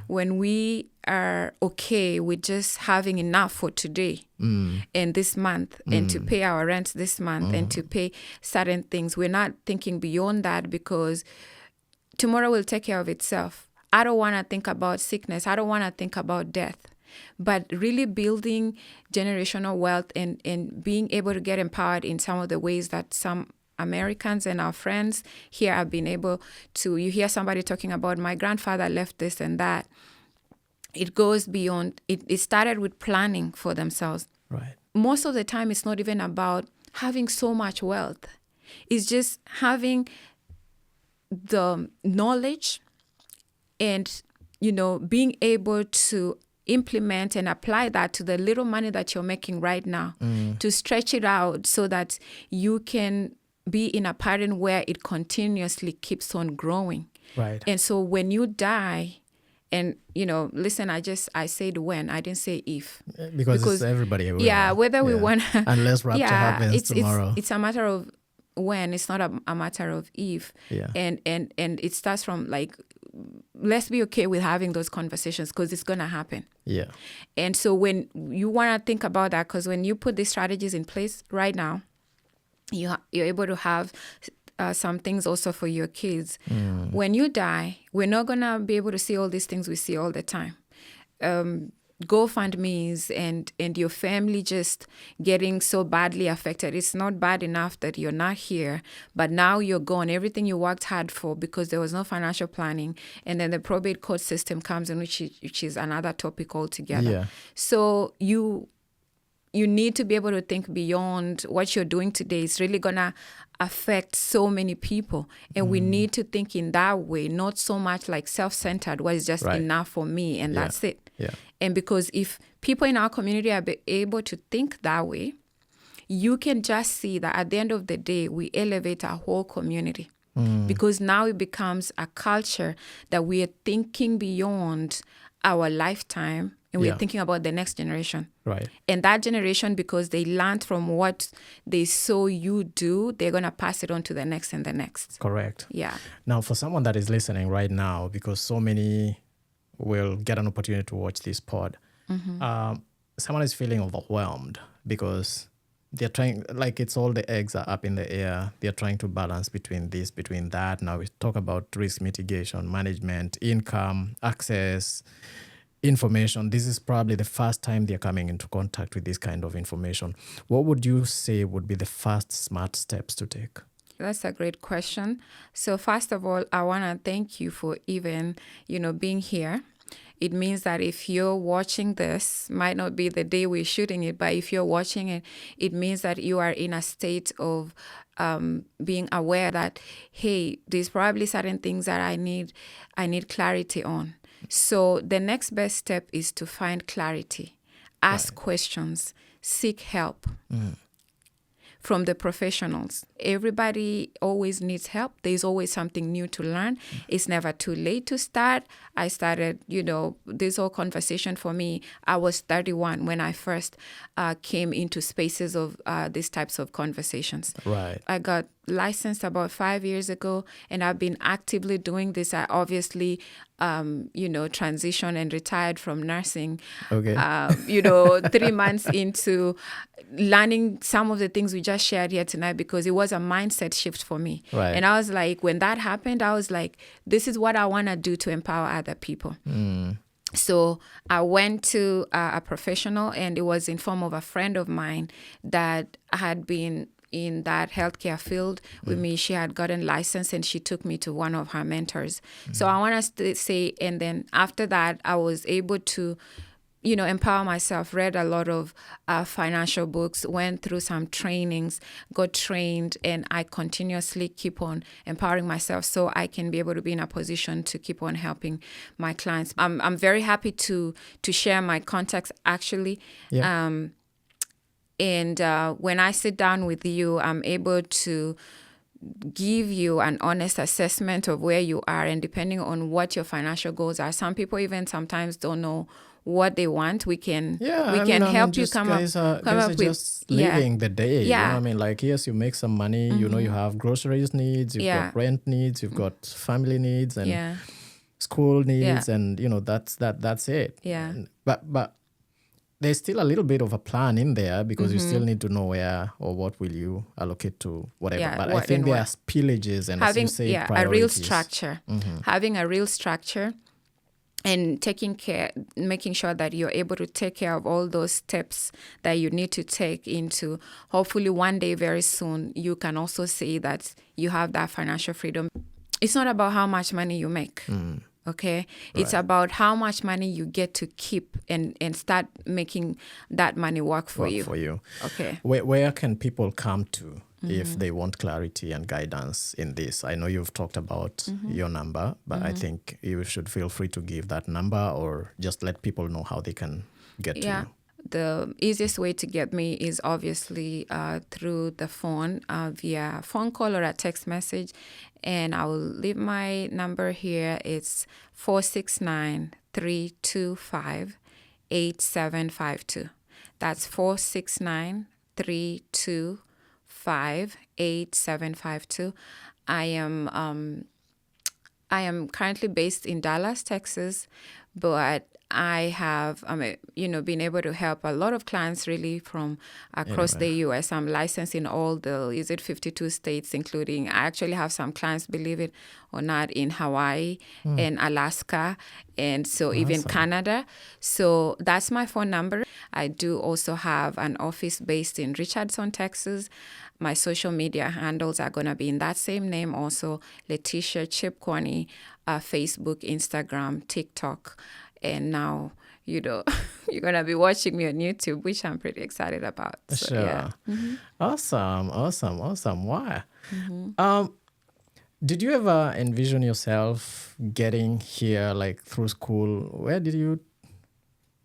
[SPEAKER 2] When we are okay with just having enough for today and this month and to pay our rent this month and to pay certain things, we're not thinking beyond that, because tomorrow will take care of itself. I don't want to think about sickness. I don't want to think about death. But really building generational wealth and being able to get empowered in some of the ways that some Americans and our friends here have been able to. You hear somebody talking about, my grandfather left this and that. It goes beyond, it started with planning for themselves.
[SPEAKER 1] Right.
[SPEAKER 2] Most of the time, it's not even about having so much wealth. It's just having the knowledge and, being able to implement and apply that to the little money that you're making right now, to stretch it out so that you can be in a pattern where it continuously keeps on growing.
[SPEAKER 1] Right.
[SPEAKER 2] And so when you die, and, listen, I said when, I didn't say if.
[SPEAKER 1] Because it's everybody will.
[SPEAKER 2] Yeah, whether we want...
[SPEAKER 1] Unless rapture happens tomorrow.
[SPEAKER 2] It's a matter of when. It's not a matter of if.
[SPEAKER 1] Yeah.
[SPEAKER 2] And it starts from, like, let's be okay with having those conversations, because it's going to happen.
[SPEAKER 1] Yeah.
[SPEAKER 2] And so when you want to think about that, because when you put these strategies in place right now, you're able to have some things also for your kids. When you die, we're not going to be able to see all these things we see all the time. GoFundMes and your family just getting so badly affected. It's not bad enough that you're not here, but now you're gone. Everything you worked hard for, because there was no financial planning, and then the probate court system comes in, which is another topic altogether.
[SPEAKER 1] Yeah.
[SPEAKER 2] So you need to be able to think beyond what you're doing today. It's really going to affect so many people. And we need to think in that way, not so much like self-centered, what is just enough for me and that's it.
[SPEAKER 1] Yeah.
[SPEAKER 2] And because if people in our community are able to think that way, you can just see that at the end of the day, we elevate our whole community. Because now it becomes a culture that we are thinking beyond our lifetime, and we're thinking about the next generation.
[SPEAKER 1] Right.
[SPEAKER 2] And that generation, because they learned from what they saw you do, they're going to pass it on to the next and the next.
[SPEAKER 1] Correct.
[SPEAKER 2] Yeah.
[SPEAKER 1] Now, for someone that is listening right now, because so many will get an opportunity to watch this pod, someone is feeling overwhelmed because they're trying, like, it's all the eggs are up in the air. They're trying to balance between this, between that. Now we talk about risk mitigation, management, income, access. information. This is probably the first time they're coming into contact with this kind of information. What would you say would be the first smart steps to take?
[SPEAKER 2] That's a great question. So first of all, I want to thank you for even, being here. It means that if you're watching this, might not be the day we're shooting it, but if you're watching it, it means that you are in a state of being aware that, hey, there's probably certain things that I need clarity on. So the next best step is to find clarity, ask questions, seek help from the professionals. Everybody always needs help. There's always something new to learn. It's never too late to start. I started, this whole conversation for me, I was 31 when I first came into spaces of these types of conversations.
[SPEAKER 1] Right.
[SPEAKER 2] I got licensed about 5 years ago, and I've been actively doing this. I obviously, transitioned and retired from nursing,
[SPEAKER 1] Okay.
[SPEAKER 2] 3 months into learning some of the things we just shared here tonight, because it was a mindset shift for me.
[SPEAKER 1] Right.
[SPEAKER 2] And I was like, when that happened, I was like, this is what I want to do to empower other people. So I went to a professional, and it was in form of a friend of mine that had been in that healthcare field with me. She had gotten licensed, and she took me to one of her mentors. So I want to say, and then after that, I was able to, empower myself, read a lot of financial books, went through some trainings, got trained, and I continuously keep on empowering myself so I can be able to be in a position to keep on helping my clients. I'm very happy to share my contacts, actually.
[SPEAKER 1] Yeah.
[SPEAKER 2] And when I sit down with you, I'm able to give you an honest assessment of where you are, and depending on what your financial goals are. Some people even sometimes don't know what they want. We can help you come up with
[SPEAKER 1] just living the day.
[SPEAKER 2] Yeah.
[SPEAKER 1] You know what I mean? Like, yes, you make some money, you have groceries needs, you've got rent needs, you've got family needs and school needs, and that's it.
[SPEAKER 2] Yeah.
[SPEAKER 1] But there's still a little bit of a plan in there, because you still need to know where or what will you allocate to whatever.
[SPEAKER 2] Yeah,
[SPEAKER 1] but I think there are spillages and, as you say, priorities.
[SPEAKER 2] a real structure. Having a real structure and making sure that you're able to take care of all those steps that you need to take into, hopefully one day very soon, you can also say that you have that financial freedom. It's not about how much money you make. Okay, it's about how much money you get to keep and start making that money work for you. Okay.
[SPEAKER 1] Where can people come to if they want clarity and guidance in this? I know you've talked about your number, but I think you should feel free to give that number, or just let people know how they can get to you.
[SPEAKER 2] The easiest way to get me is obviously through the phone, via phone call or a text message. And I will leave my number here. It's 469-325-8752. That's 469-325-8752. I am currently based in Dallas, Texas, but I have, been able to help a lot of clients really from across the U.S. I'm licensed in all 52 states, including, I actually have some clients, believe it or not, in Hawaii and Alaska, and so even Canada. So that's my phone number. I do also have an office based in Richardson, Texas. My social media handles are going to be in that same name also, Leticiah Chipkwani, Facebook, Instagram, TikTok. And now, you're going to be watching me on YouTube, which I'm pretty excited about. So,
[SPEAKER 1] sure.
[SPEAKER 2] Yeah.
[SPEAKER 1] Awesome. Wow. Did you ever envision yourself getting here, like through school? Where did you,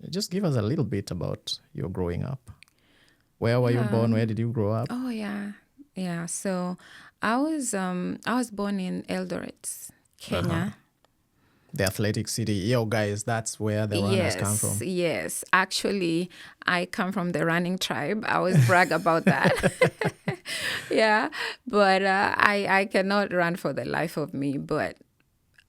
[SPEAKER 1] just give us a little bit about your growing up? Where were you born? Where did you grow up?
[SPEAKER 2] Oh, yeah. Yeah. So I was born in Eldoret, Kenya.
[SPEAKER 1] The athletic city. Yo, guys, that's where the runners come from.
[SPEAKER 2] Yes. Actually, I come from the running tribe. I always brag about that. Yeah. But I cannot run for the life of me. But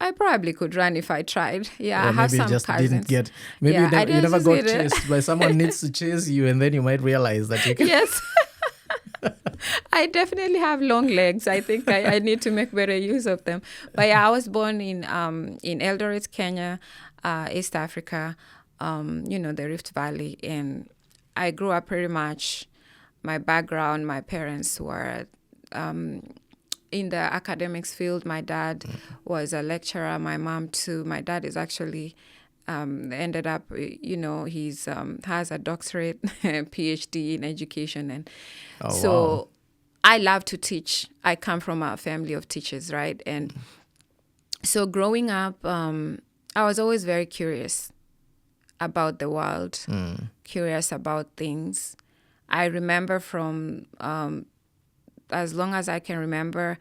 [SPEAKER 2] I probably could run if I tried. Yeah, I have some cousins.
[SPEAKER 1] You never got chased by someone needs to chase you, and then you might realize that you can.
[SPEAKER 2] Yes. I definitely have long legs. I think I need to make better use of them. But yeah, I was born in Eldoret, Kenya, East Africa. the Rift Valley. And I grew up pretty much, my background, my parents were in the academics field. My dad was a lecturer, my mom too. My dad is actually ended up, he's has a doctorate, PhD in education. And
[SPEAKER 1] wow.
[SPEAKER 2] I love to teach. I come from a family of teachers, right? And so growing up, I was always very curious about the world, curious about things. I remember from as long as I can remember,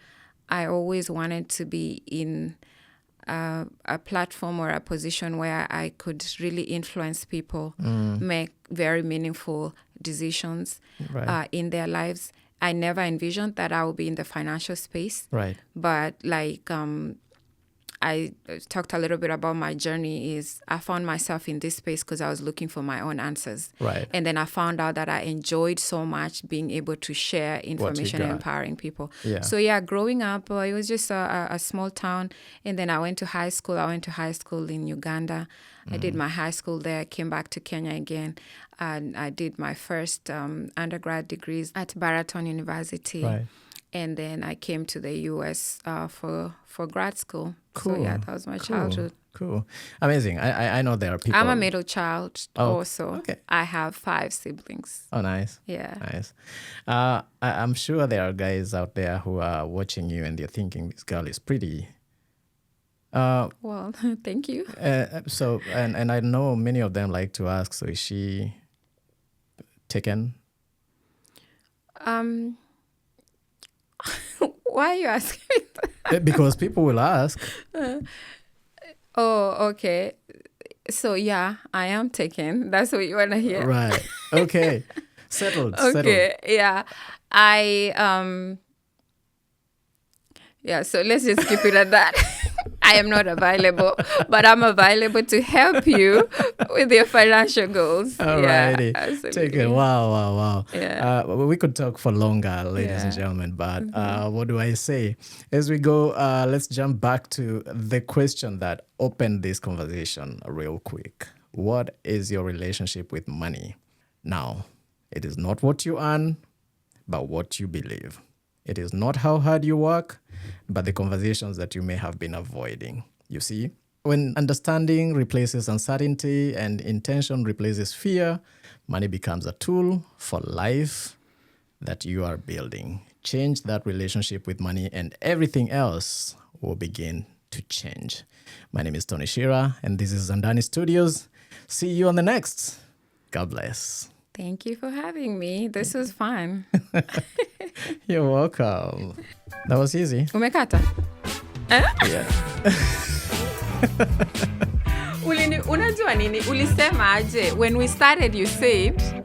[SPEAKER 2] I always wanted to be in a platform or a position where I could really influence people, make very meaningful decisions in their lives. I never envisioned that I would be in the financial space.
[SPEAKER 1] Right.
[SPEAKER 2] But I talked a little bit about my journey is I found myself in this space because I was looking for my own answers.
[SPEAKER 1] Right.
[SPEAKER 2] And then I found out that I enjoyed so much being able to share information and empowering people.
[SPEAKER 1] Yeah.
[SPEAKER 2] So growing up, it was just a small town. And then I went to high school. I went to high school in Uganda. I did my high school there, came back to Kenya again. And I did my first undergrad degrees at Baraton University.
[SPEAKER 1] Right.
[SPEAKER 2] And then I came to the U.S. for grad school.
[SPEAKER 1] Cool.
[SPEAKER 2] So that was my childhood.
[SPEAKER 1] Cool. Amazing. I know there are people.
[SPEAKER 2] I'm a middle child also.
[SPEAKER 1] Okay.
[SPEAKER 2] I have 5 siblings.
[SPEAKER 1] Oh, nice.
[SPEAKER 2] Yeah.
[SPEAKER 1] Nice. I'm sure there are guys out there who are watching you and they're thinking this girl is pretty.
[SPEAKER 2] Well, thank you.
[SPEAKER 1] So, and I know many of them like to ask, so is she taken?
[SPEAKER 2] Why are you asking me that?
[SPEAKER 1] Because people will ask.
[SPEAKER 2] Oh, okay. So, I am taken. That's what you want to hear.
[SPEAKER 1] Right. Okay. Settled.
[SPEAKER 2] Okay. Yeah. So let's just keep it at that. I am not available, but I'm available to help you with your financial goals.
[SPEAKER 1] Alrighty.
[SPEAKER 2] Yeah, absolutely.
[SPEAKER 1] Take it. Wow.
[SPEAKER 2] Yeah.
[SPEAKER 1] We could talk for longer, ladies and gentlemen, but what do I say? As we go, let's jump back to the question that opened this conversation real quick. What is your relationship with money? Now, it is not what you earn, but what you believe. It is not how hard you work, but the conversations that you may have been avoiding. You see, when understanding replaces uncertainty and intention replaces fear, money becomes a tool for life that you are building. Change that relationship with money and everything else will begin to change. My name is Tony Shira, and this is Zandani Studios. See you on the next. God bless.
[SPEAKER 2] Thank you for having me. This was fun.
[SPEAKER 1] You're welcome. That was easy.
[SPEAKER 2] Umekata?
[SPEAKER 1] Yeah.
[SPEAKER 2] Unajua nini? Ulisema aje? When we started, you said